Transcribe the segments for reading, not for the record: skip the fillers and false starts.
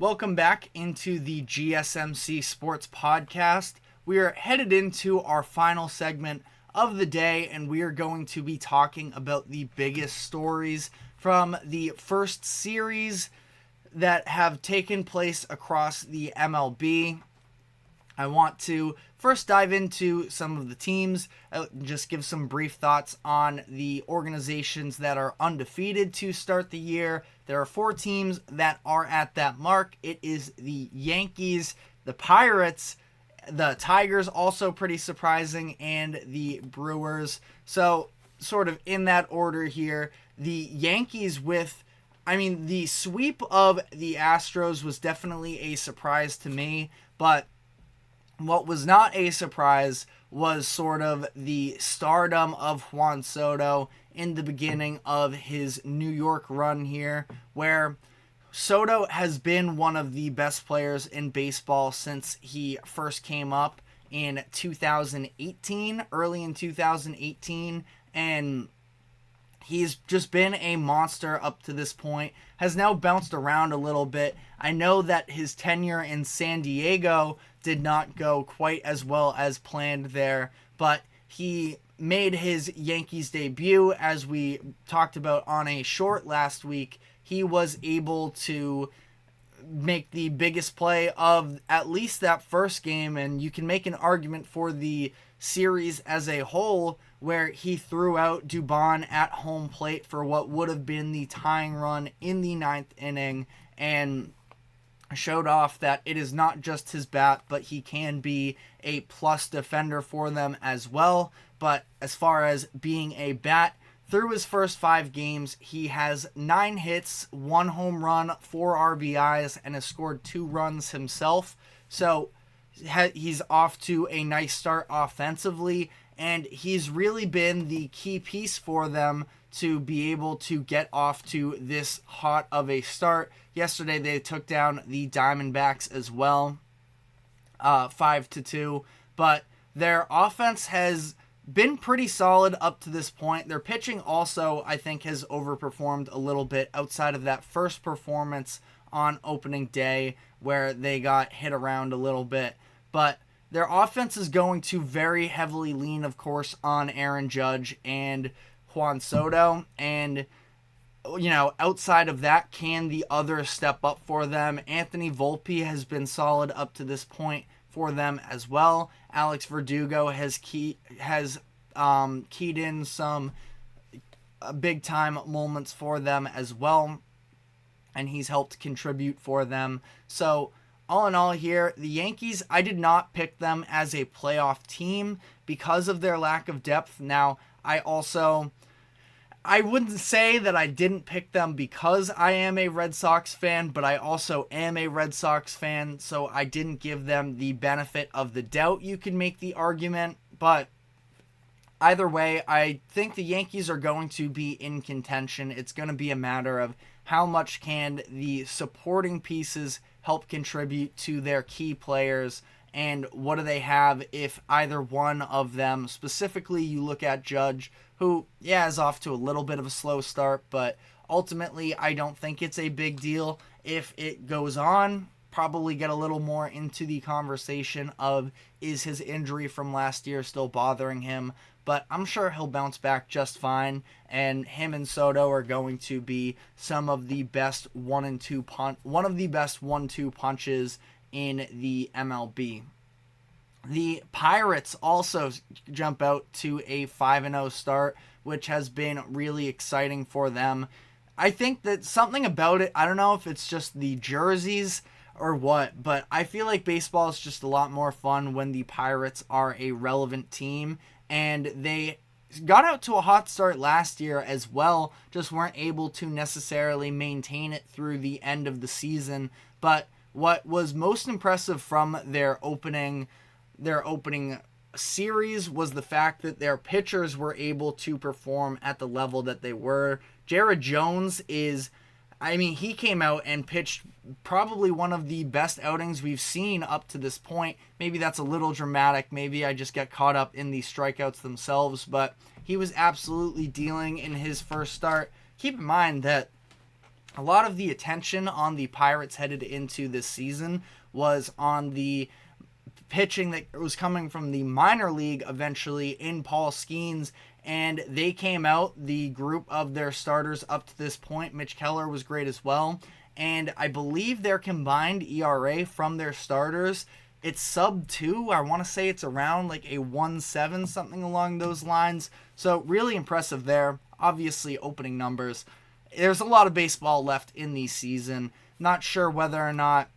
Welcome back into the GSMC Sports Podcast. We are headed into our final segment of the day, and we are going to be talking about the biggest stories from the first series that have taken place across the MLB. I want to first dive into some of the teams, just give some brief thoughts on the organizations that are undefeated to start the year. There are 4 teams that are at that mark. It is the Yankees, the Pirates, the Tigers, also pretty surprising, and the Brewers. So, sort of in that order here, the Yankees the sweep of the Astros was definitely a surprise to me, but what was not a surprise was sort of the stardom of Juan Soto in the beginning of his New York run here, where Soto has been one of the best players in baseball since he first came up in 2018, early in 2018, and he's just been a monster up to this point, has now bounced around a little bit. I know that his tenure in San Diego did not go quite as well as planned there, but he made his Yankees debut, as we talked about on a short last week. He was able to make the biggest play of at least that first game, and you can make an argument for the series as a whole, where he threw out Dubon at home plate for what would have been the tying run in the 9th inning, and showed off that it is not just his bat, but he can be a plus defender for them as well. But as far as being a bat, through his first 5 games, he has 9 hits, 1 home run, 4 RBIs, and has scored 2 runs himself. So he's off to a nice start offensively, and he's really been the key piece for them to be able to get off to this hot of a start. Yesterday they took down the Diamondbacks as well, 5-2, but their offense has been pretty solid up to this point. Their pitching also, I think, has overperformed a little bit outside of that first performance on opening day where they got hit around a little bit. But their offense is going to very heavily lean, of course, on Aaron Judge and Juan Soto, and outside of that, can the others step up for them? Anthony Volpe has been solid up to this point for them as well. Alex Verdugo has keyed in some big time moments for them as well, and he's helped contribute for them. So all in all here, the Yankees, I did not pick them as a playoff team because of their lack of depth. Now, I wouldn't say that I didn't pick them because I am a Red Sox fan, but I also am a Red Sox fan, so I didn't give them the benefit of the doubt, you can make the argument. But either way, I think the Yankees are going to be in contention. It's going to be a matter of how much can the supporting pieces help contribute to their key players, and what do they have if either one of them, specifically you look at Judge, who, is off to a little bit of a slow start, but ultimately I don't think it's a big deal if it goes on. Probably get a little more into the conversation of, is his injury from last year still bothering him? But I'm sure he'll bounce back just fine, and him and Soto are going to be some of the best 1-2 punches in the MLB. The Pirates also jump out to a 5-0 start, which has been really exciting for them. I think that something about it, I don't know if it's just the jerseys or what, but I feel like baseball is just a lot more fun when the Pirates are a relevant team, and they got out to a hot start last year as well, just weren't able to necessarily maintain it through the end of the season. But what was most impressive from their opening series was the fact that their pitchers were able to perform at the level that they were. Jared Jones he came out and pitched probably one of the best outings we've seen up to this point. Maybe that's a little dramatic. Maybe I just get caught up in the strikeouts themselves, but he was absolutely dealing in his first start. Keep in mind that a lot of the attention on the Pirates headed into this season was on the pitching that was coming from the minor league eventually in Paul Skeens, and they came out, the group of their starters up to this point. Mitch Keller was great as well, and I believe their combined ERA from their starters, it's sub 2. I want to say it's around like a 1.7, something along those lines. So really impressive there. Obviously opening numbers. There's a lot of baseball left in the season. Not sure whether or not,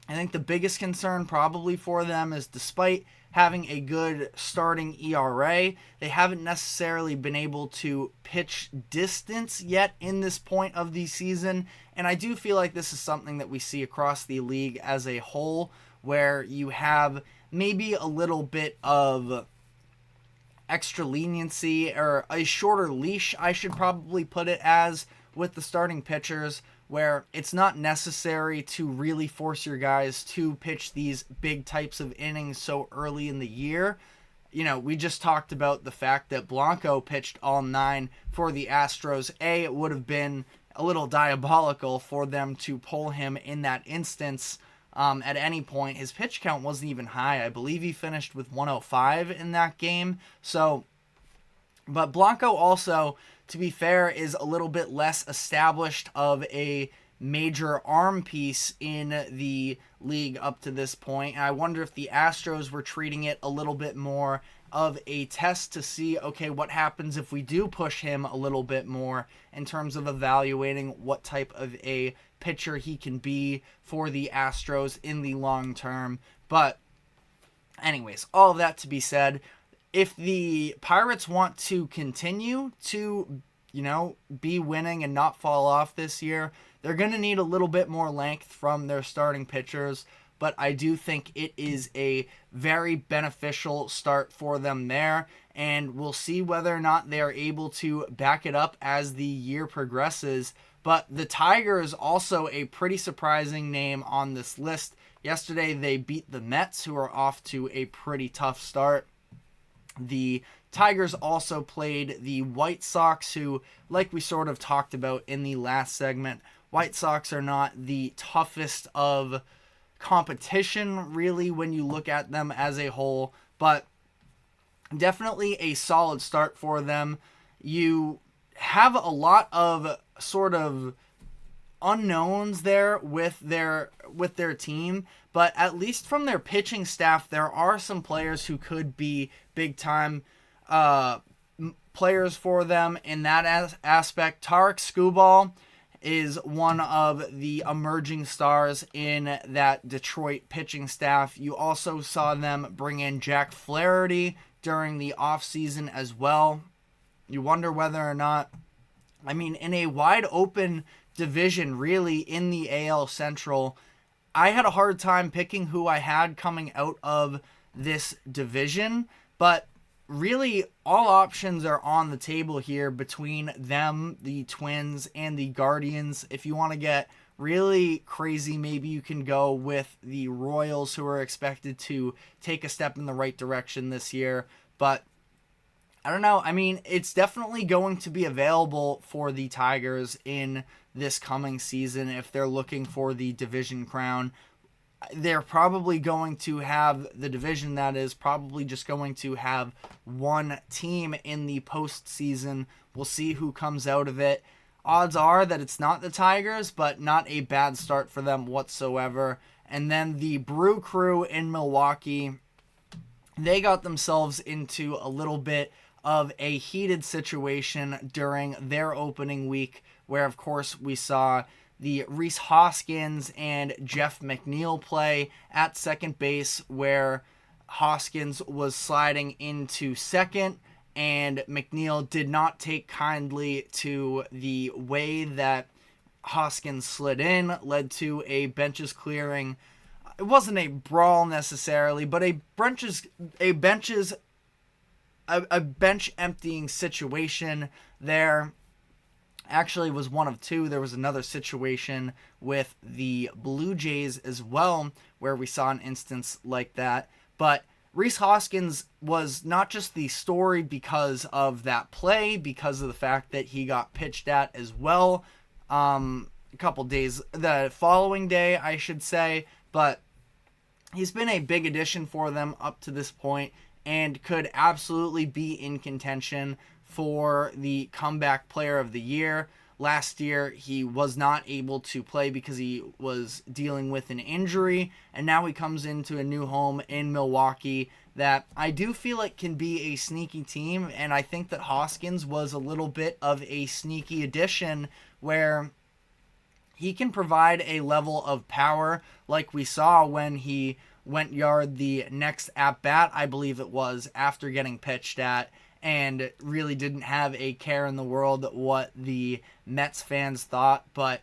I think the biggest concern probably for them is, despite having a good starting ERA, they haven't necessarily been able to pitch distance yet in this point of the season. And I do feel like this is something that we see across the league as a whole, where you have maybe a little bit of extra leniency, or a shorter leash, I should probably put it as, with the starting pitchers, where it's not necessary to really force your guys to pitch these big types of innings so early in the year. You know, we just talked about the fact that Blanco pitched all 9 for the Astros. It would have been a little diabolical for them to pull him in that instance. At any point, his pitch count wasn't even high. I believe he finished with 105 in that game. So, but Blanco also, to be fair, is a little bit less established of a major arm piece in the league up to this point. And I wonder if the Astros were treating it a little bit more of a test to see, okay, what happens if we do push him a little bit more in terms of evaluating what type of a pitcher he can be for the Astros in the long term. But anyways, all of that to be said, if the Pirates want to continue to, be winning and not fall off this year, they're going to need a little bit more length from their starting pitchers. But I do think it is a very beneficial start for them there, and we'll see whether or not they are able to back it up as the year progresses. But the Tigers, also a pretty surprising name on this list. Yesterday they beat the Mets, who are off to a pretty tough start. The Tigers also played the White Sox, who, like we sort of talked about in the last segment, White Sox are not the toughest of competition, really, when you look at them as a whole, but definitely a solid start for them. You have a lot of sort of unknowns there with their team, but at least from their pitching staff, there are some players who could be big time players for them in that aspect. Tarek Skubal is one of the emerging stars in that Detroit pitching staff. You also saw them bring in Jack Flaherty during the offseason as well. You wonder whether or not, in a wide open division, really, in the AL Central, I had a hard time picking who I had coming out of this division, but really all options are on the table here between them, the Twins, and the Guardians. If you want to get really crazy, maybe you can go with the Royals, who are expected to take a step in the right direction this year. But I don't know. It's definitely going to be available for the Tigers in this coming season if they're looking for the division crown. They're probably going to have the division that is probably just going to have one team in the postseason. We'll see who comes out of it. Odds are that it's not the Tigers, but not a bad start for them whatsoever. And then the Brew Crew in Milwaukee, they got themselves into a little bit of a heated situation during their opening week, where, of course, we saw the Rhys Hoskins and Jeff McNeil play at second base, where Hoskins was sliding into second, and McNeil did not take kindly to the way that Hoskins slid in, led to a benches clearing. It wasn't a brawl necessarily, but a bench emptying situation there. Actually was one of two. There was another situation with the Blue Jays as well, where we saw an instance like that. But Rhys Hoskins was not just the story because of that play, because of the fact that he got pitched at as well. the following day, I should say, but he's been a big addition for them up to this point and could absolutely be in contention for the comeback player of the year. Last year, he was not able to play because he was dealing with an injury, and now he comes into a new home in Milwaukee that I do feel like can be a sneaky team, and I think that Hoskins was a little bit of a sneaky addition where he can provide a level of power like we saw when he went yard the next at-bat, I believe it was, after getting pitched at, and really didn't have a care in the world what the Mets fans thought. But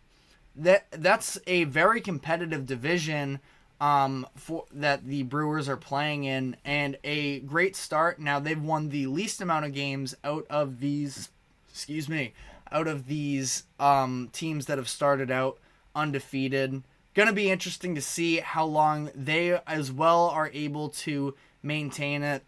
that's a very competitive division that the Brewers are playing in, and a great start. Now they've won the least amount of games out of these teams that have started out undefeated. Going to be interesting to see how long they as well are able to maintain it.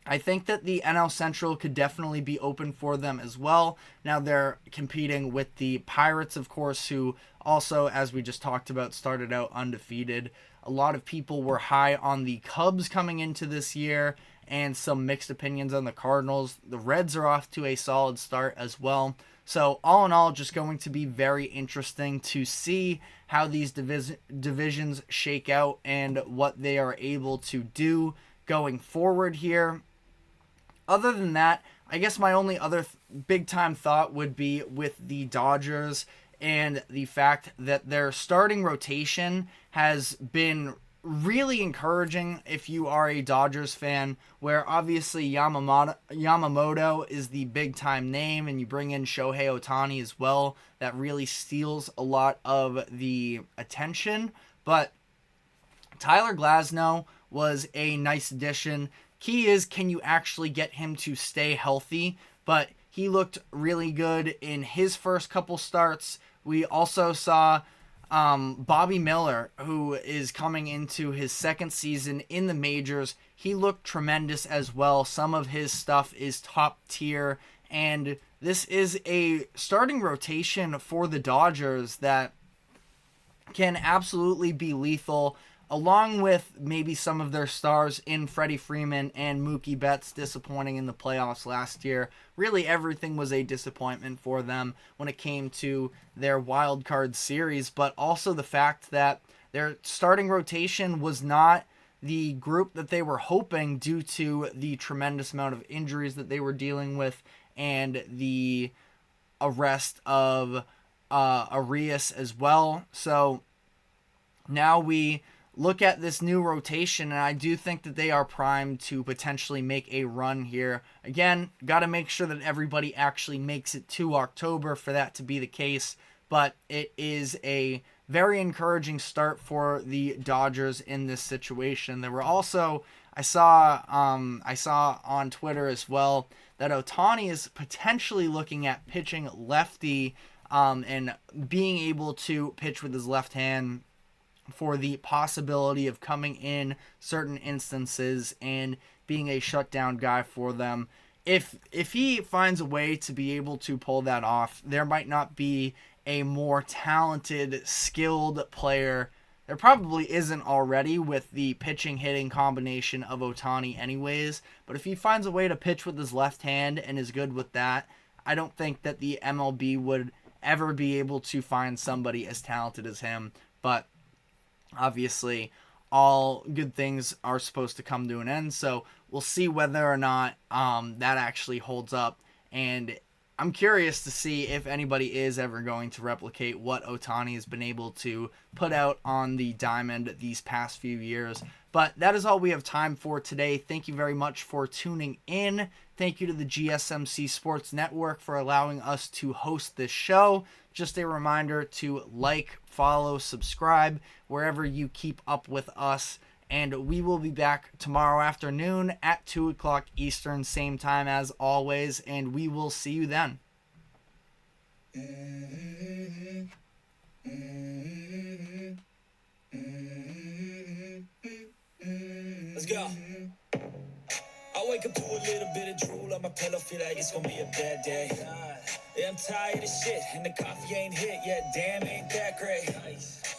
I think that the NL Central could definitely be open for them as well. Now they're competing with the Pirates, of course, who also, as we just talked about, started out undefeated. A lot of people were high on the Cubs coming into this year and some mixed opinions on the Cardinals. The Reds are off to a solid start as well. So all in all, just going to be very interesting to see how these divisions shake out and what they are able to do going forward here. Other than that, I guess my only other big-time thought would be with the Dodgers and the fact that their starting rotation has been really encouraging if you are a Dodgers fan, where obviously Yamamoto is the big-time name, and you bring in Shohei Ohtani as well. That really steals a lot of the attention. But Tyler Glasnow was a nice addition. Key is, can you actually get him to stay healthy? But he looked really good in his first couple starts. We also saw Bobby Miller, who is coming into his second season in the majors. He looked tremendous as well. Some of his stuff is top tier, and this is a starting rotation for the Dodgers that can absolutely be lethal, along with maybe some of their stars in Freddie Freeman and Mookie Betts disappointing in the playoffs last year. Really, everything was a disappointment for them when it came to their wild card series, but also the fact that their starting rotation was not the group that they were hoping due to the tremendous amount of injuries that they were dealing with and the arrest of Arias as well. So now we look at this new rotation, and I do think that they are primed to potentially make a run here. Again, got to make sure that everybody actually makes it to October for that to be the case, but it is a very encouraging start for the Dodgers in this situation. There were also, I saw on Twitter as well that Ohtani is potentially looking at pitching lefty and being able to pitch with his left hand for the possibility of coming in certain instances and being a shutdown guy for them. If he finds a way to be able to pull that off, there might not be a more talented, skilled player. There probably isn't already with the pitching-hitting combination of Ohtani anyways, but if he finds a way to pitch with his left hand and is good with that, I don't think that the MLB would ever be able to find somebody as talented as him. But obviously, all good things are supposed to come to an end, so we'll see whether or not that actually holds up. And I'm curious to see if anybody is ever going to replicate what Ohtani has been able to put out on the diamond these past few years. But that is all we have time for today. Thank you very much for tuning in. Thank you to the GSMC Sports Network for allowing us to host this show. Just a reminder to like, follow, subscribe wherever you keep up with us. And we will be back tomorrow afternoon at 2 o'clock Eastern, same time as always. And we will see you then. Let's go. I wake up to a little bit of drool on my pillow, feel like it's gonna be a bad day. Yeah, I'm tired of shit, and the coffee ain't hit yet. Damn, ain't that great. Nice.